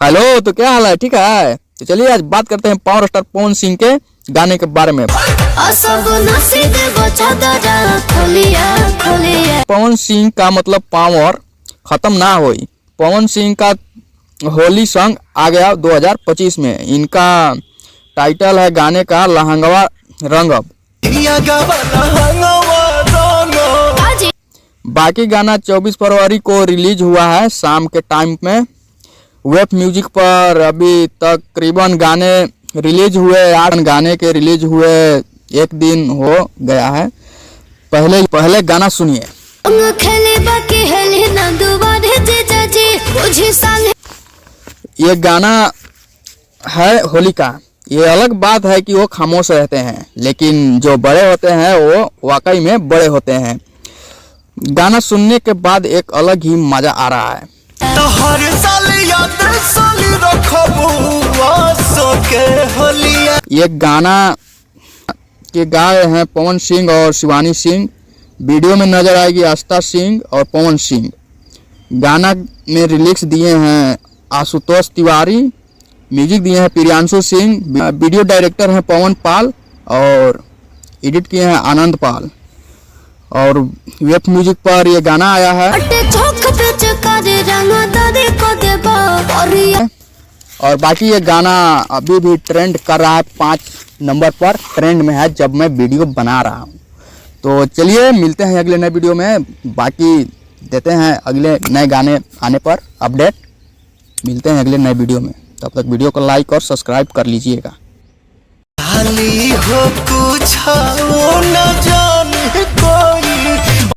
Hello, तो क्या हाल है? ठीक है। तो चलिए आज बात करते हैं पावर स्टार पवन सिंह के गाने के बारे में। पवन सिंह का मतलब पावर खत्म ना होई। पवन सिंह का होली सॉन्ग आ गया 2025 में। इनका टाइटल है गाने का लहंगवा रंगब। बाकी गाना 24 फरवरी को रिलीज हुआ है शाम के टाइम में। वेब म्यूजिक पर अभी तकरीबन गाने रिलीज हुए 8 गाने के रिलीज हुए 1 दिन हो गया है। पहले गाना सुनिए। ये गाना है होली का। ये अलग बात है कि वो खामोश रहते हैं, लेकिन जो बड़े होते हैं वो वाकई में बड़े होते हैं। गाना सुनने के बाद एक अलग ही मजा आ रहा है। तो हर साल याद ये गाना के गाए हैं पवन सिंह और शिवानी सिंह। वीडियो में नजर आएगी आस्था सिंह और पवन सिंह। गाना में लिरिक्स दिए हैं आशुतोष तिवारी, म्यूजिक दिए हैं प्रियांशु सिंह, वीडियो डायरेक्टर हैं पवन पाल और एडिट किए हैं आनंद पाल। और वेब म्यूजिक पर ये गाना आया है। और बाकी ये गाना अभी भी ट्रेंड कर रहा है, 5 नंबर पर ट्रेंड में है जब मैं वीडियो बना रहा हूँ। तो चलिए मिलते हैं अगले नए वीडियो में। बाकी देते हैं अगले नए गाने आने पर अपडेट। मिलते हैं अगले नए वीडियो में। तब तक वीडियो को लाइक और सब्सक्राइब कर लीजिएगा। हो कुछ न जाने कोई